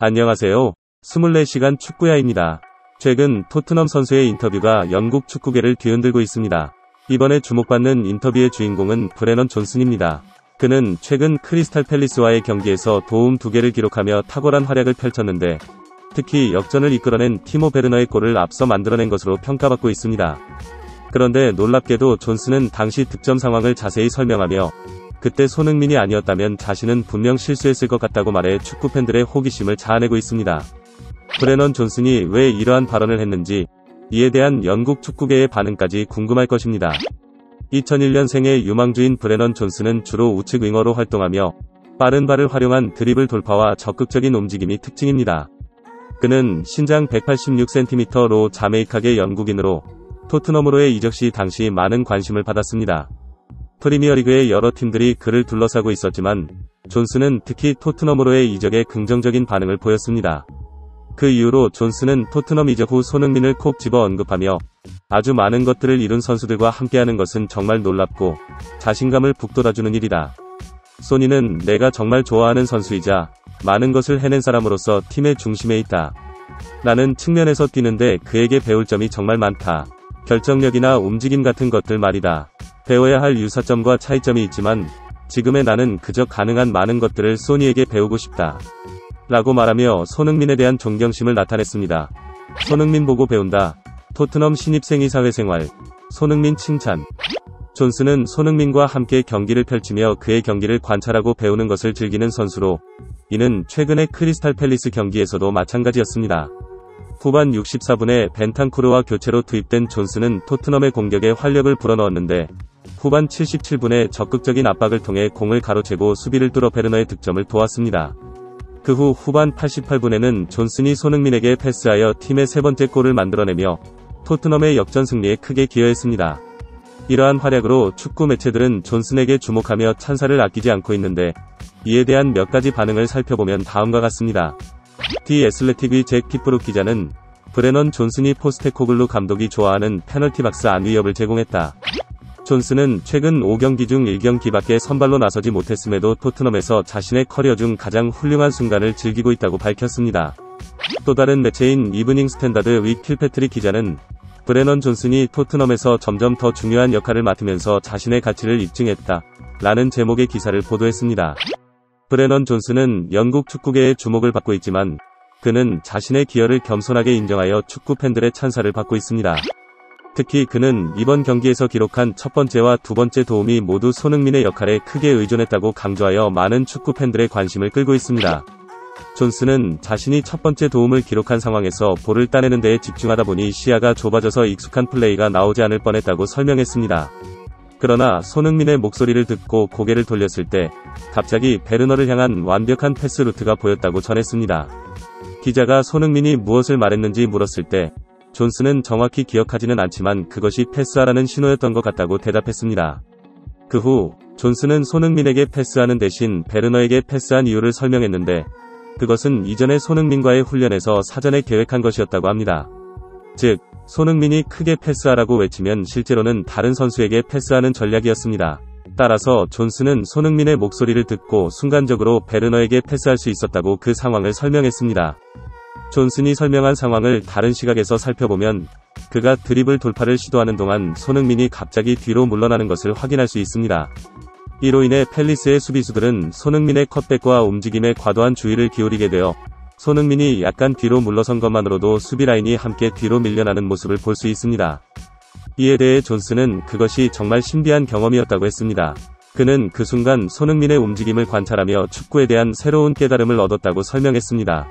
안녕하세요. 24시간 축구야입니다. 최근 토트넘 선수의 인터뷰가 영국 축구계를 뒤흔들고 있습니다. 이번에 주목받는 인터뷰의 주인공은 브레넌 존슨입니다. 그는 최근 크리스탈 팰리스와의 경기에서 도움 2개를 기록하며 탁월한 활약을 펼쳤는데 특히 역전을 이끌어낸 티모 베르너의 골을 앞서 만들어낸 것으로 평가받고 있습니다. 그런데 놀랍게도 존슨은 당시 득점 상황을 자세히 설명하며 그때 손흥민이 아니었다면 자신은 분명 실수했을 것 같다고 말해 축구 팬들의 호기심을 자아내고 있습니다. 브레넌 존슨이 왜 이러한 발언을 했는지 이에 대한 영국 축구계의 반응까지 궁금할 것입니다. 2001년생의 유망주인 브레넌 존슨은 주로 우측 윙어로 활동하며 빠른 발을 활용한 드리블 돌파와 적극적인 움직임이 특징입니다. 그는 신장 186cm로 자메이카계 영국인으로 토트넘으로의 이적 시 당시 많은 관심을 받았습니다. 프리미어리그의 여러 팀들이 그를 둘러싸고 있었지만 존슨은 특히 토트넘으로의 이적에 긍정적인 반응을 보였습니다. 그 이후로 존슨은 토트넘 이적 후 손흥민을 콕 집어 언급하며 아주 많은 것들을 이룬 선수들과 함께하는 것은 정말 놀랍고 자신감을 북돋아주는 일이다. 소니는 내가 정말 좋아하는 선수이자 많은 것을 해낸 사람으로서 팀의 중심에 있다. 나는 측면에서 뛰는데 그에게 배울 점이 정말 많다. 결정력이나 움직임 같은 것들 말이다. 배워야 할 유사점과 차이점이 있지만 지금의 나는 그저 가능한 많은 것들을 소니에게 배우고 싶다. 라고 말하며 손흥민에 대한 존경심을 나타냈습니다. 손흥민 보고 배운다. 토트넘 신입생이 사회생활. 손흥민 칭찬. 존슨은 손흥민과 함께 경기를 펼치며 그의 경기를 관찰하고 배우는 것을 즐기는 선수로 이는 최근의 크리스탈 팰리스 경기에서도 마찬가지였습니다. 후반 64분에 벤탄쿠르와 교체로 투입된 존슨은 토트넘의 공격에 활력을 불어넣었는데 후반 77분에 적극적인 압박을 통해 공을 가로채고 수비를 뚫어 베르너의 득점을 도왔습니다. 그 후 후반 88분에는 존슨이 손흥민에게 패스하여 팀의 3번째 골을 만들어내며 토트넘의 역전 승리에 크게 기여했습니다. 이러한 활약으로 축구 매체들은 존슨에게 주목하며 찬사를 아끼지 않고 있는데 이에 대한 몇 가지 반응을 살펴보면 다음과 같습니다. 디 애슬레틱의 잭 피프룩 기자는 브레넌 존슨이 포스테코글루 감독이 좋아하는 페널티 박스 안 위협을 제공했다. 존슨은 최근 5경기 중 1경기밖에 선발로 나서지 못했음에도 토트넘에서 자신의 커리어 중 가장 훌륭한 순간을 즐기고 있다고 밝혔습니다. 또 다른 매체인 이브닝 스탠다드의 킬패트릭 기자는 브레넌 존슨이 토트넘에서 점점 더 중요한 역할을 맡으면서 자신의 가치를 입증했다. 라는 제목의 기사를 보도했습니다. 브레넌 존슨은 영국 축구계의 주목을 받고 있지만 그는 자신의 기여를 겸손하게 인정하여 축구 팬들의 찬사를 받고 있습니다. 특히 그는 이번 경기에서 기록한 첫 번째와 두 번째 도움이 모두 손흥민의 역할에 크게 의존했다고 강조하여 많은 축구 팬들의 관심을 끌고 있습니다. 존슨은 자신이 첫 번째 도움을 기록한 상황에서 볼을 따내는 데에 집중하다 보니 시야가 좁아져서 익숙한 플레이가 나오지 않을 뻔했다고 설명했습니다. 그러나 손흥민의 목소리를 듣고 고개를 돌렸을 때 갑자기 베르너를 향한 완벽한 패스 루트가 보였다고 전했습니다. 기자가 손흥민이 무엇을 말했는지 물었을 때 존슨은 정확히 기억하지는 않지만 그것이 패스하라는 신호였던 것 같다고 대답했습니다. 그 후 존슨은 손흥민에게 패스하는 대신 베르너에게 패스한 이유를 설명했는데 그것은 이전에 손흥민과의 훈련에서 사전에 계획한 것이었다고 합니다. 즉 손흥민이 크게 패스하라고 외치면 실제로는 다른 선수에게 패스하는 전략이었습니다. 따라서 존슨은 손흥민의 목소리를 듣고 순간적으로 베르너에게 패스할 수 있었다고 그 상황을 설명했습니다. 존슨이 설명한 상황을 다른 시각에서 살펴보면 그가 드리블 돌파를 시도하는 동안 손흥민이 갑자기 뒤로 물러나는 것을 확인할 수 있습니다. 이로 인해 팰리스의 수비수들은 손흥민의 컷백과 움직임에 과도한 주의를 기울이게 되어 손흥민이 약간 뒤로 물러선 것만으로도 수비 라인이 함께 뒤로 밀려나는 모습을 볼 수 있습니다. 이에 대해 존슨은 그것이 정말 신비한 경험이었다고 했습니다. 그는 그 순간 손흥민의 움직임을 관찰하며 축구에 대한 새로운 깨달음을 얻었다고 설명했습니다.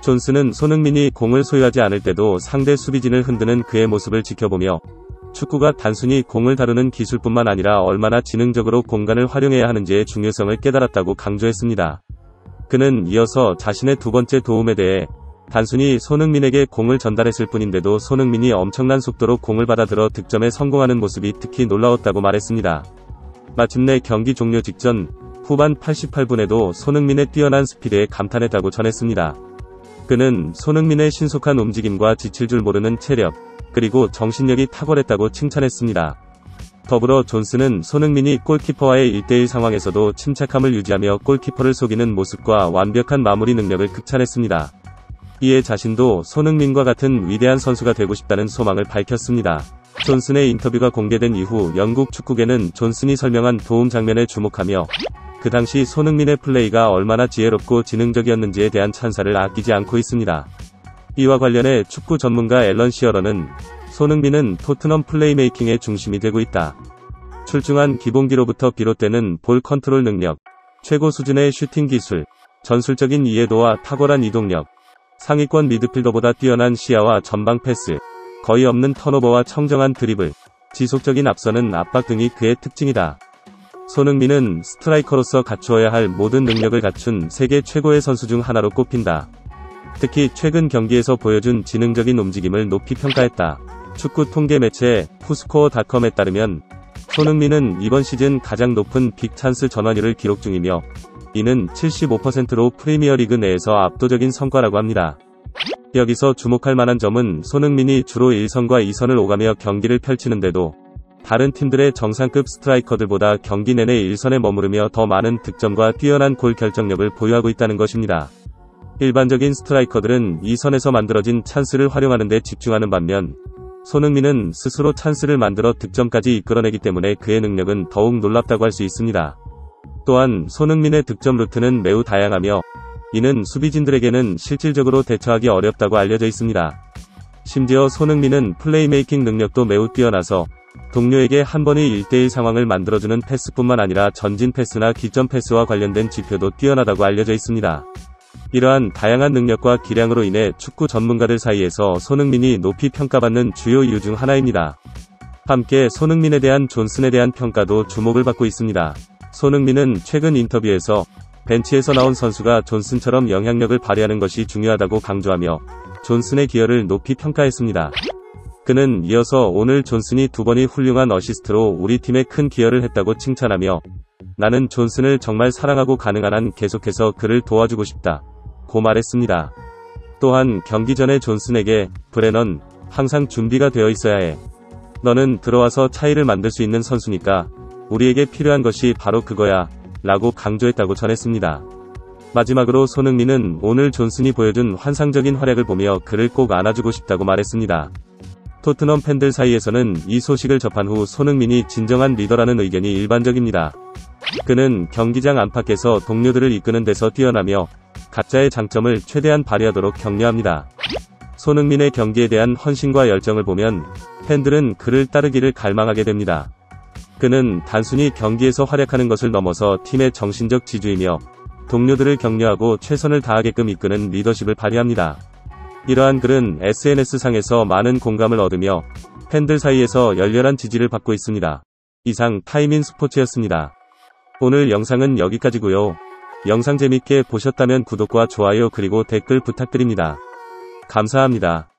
존슨은 손흥민이 공을 소유하지 않을 때도 상대 수비진을 흔드는 그의 모습을 지켜보며 축구가 단순히 공을 다루는 기술뿐만 아니라 얼마나 지능적으로 공간을 활용해야 하는지의 중요성을 깨달았다고 강조했습니다. 그는 이어서 자신의 두 번째 도움에 대해 단순히 손흥민에게 공을 전달했을 뿐인데도 손흥민이 엄청난 속도로 공을 받아들어 득점에 성공하는 모습이 특히 놀라웠다고 말했습니다. 마침내 경기 종료 직전 후반 88분에도 손흥민의 뛰어난 스피드에 감탄했다고 전했습니다. 그는 손흥민의 신속한 움직임과 지칠 줄 모르는 체력, 그리고 정신력이 탁월했다고 칭찬했습니다. 더불어 존슨은 손흥민이 골키퍼와의 1대1 상황에서도 침착함을 유지하며 골키퍼를 속이는 모습과 완벽한 마무리 능력을 극찬했습니다. 이에 자신도 손흥민과 같은 위대한 선수가 되고 싶다는 소망을 밝혔습니다. 존슨의 인터뷰가 공개된 이후 영국 축구계는 존슨이 설명한 도움 장면에 주목하며 그 당시 손흥민의 플레이가 얼마나 지혜롭고 지능적이었는지에 대한 찬사를 아끼지 않고 있습니다. 이와 관련해 축구 전문가 앨런 시어러는 손흥민은 토트넘 플레이메이킹의 중심이 되고 있다. 출중한 기본기로부터 비롯되는 볼 컨트롤 능력, 최고 수준의 슈팅 기술, 전술적인 이해도와 탁월한 이동력, 상위권 미드필더보다 뛰어난 시야와 전방 패스, 거의 없는 턴오버와 청정한 드리블, 지속적인 앞서는 압박 등이 그의 특징이다. 손흥민은 스트라이커로서 갖추어야 할 모든 능력을 갖춘 세계 최고의 선수 중 하나로 꼽힌다. 특히 최근 경기에서 보여준 지능적인 움직임을 높이 평가했다. 축구 통계 매체 후스코어닷컴에 따르면 손흥민은 이번 시즌 가장 높은 빅찬스 전환율을 기록 중이며 이는 75%로 프리미어리그 내에서 압도적인 성과라고 합니다. 여기서 주목할 만한 점은 손흥민이 주로 1선과 2선을 오가며 경기를 펼치는데도 다른 팀들의 정상급 스트라이커들보다 경기 내내 1선에 머무르며 더 많은 득점과 뛰어난 골 결정력을 보유하고 있다는 것입니다. 일반적인 스트라이커들은 2선에서 만들어진 찬스를 활용하는 데 집중하는 반면 손흥민은 스스로 찬스를 만들어 득점까지 이끌어내기 때문에 그의 능력은 더욱 놀랍다고 할 수 있습니다. 또한 손흥민의 득점 루트는 매우 다양하며 이는 수비진들에게는 실질적으로 대처하기 어렵다고 알려져 있습니다. 심지어 손흥민은 플레이메이킹 능력도 매우 뛰어나서 동료에게 한 번의 1대1 상황을 만들어주는 패스뿐만 아니라 전진 패스나 기점 패스와 관련된 지표도 뛰어나다고 알려져 있습니다. 이러한 다양한 능력과 기량으로 인해 축구 전문가들 사이에서 손흥민이 높이 평가받는 주요 이유 중 하나입니다. 함께 손흥민에 대한 존슨에 대한 평가도 주목을 받고 있습니다. 손흥민은 최근 인터뷰에서 벤치에서 나온 선수가 존슨처럼 영향력을 발휘하는 것이 중요하다고 강조하며 존슨의 기여를 높이 평가했습니다. 그는 이어서 오늘 존슨이 2번의 훌륭한 어시스트로 우리 팀에 큰 기여를 했다고 칭찬하며 나는 존슨을 정말 사랑하고 가능한 한 계속해서 그를 도와주고 싶다 고 말했습니다. 또한 경기 전에 존슨에게 브레넌, 항상 준비가 되어 있어야 해. 너는 들어와서 차이를 만들 수 있는 선수니까 우리에게 필요한 것이 바로 그거야 라고 강조했다고 전했습니다. 마지막으로 손흥민은 오늘 존슨이 보여준 환상적인 활약을 보며 그를 꼭 안아주고 싶다고 말했습니다. 토트넘 팬들 사이에서는 이 소식을 접한 후 손흥민이 진정한 리더라는 의견이 일반적입니다. 그는 경기장 안팎에서 동료들을 이끄는 데서 뛰어나며 각자의 장점을 최대한 발휘하도록 격려합니다. 손흥민의 경기에 대한 헌신과 열정을 보면 팬들은 그를 따르기를 갈망하게 됩니다. 그는 단순히 경기에서 활약하는 것을 넘어서 팀의 정신적 지주이며 동료들을 격려하고 최선을 다하게끔 이끄는 리더십을 발휘합니다. 이러한 글은 SNS상에서 많은 공감을 얻으며 팬들 사이에서 열렬한 지지를 받고 있습니다. 이상 타임인 스포츠였습니다. 오늘 영상은 여기까지고요. 영상 재밌게 보셨다면 구독과 좋아요 그리고 댓글 부탁드립니다. 감사합니다.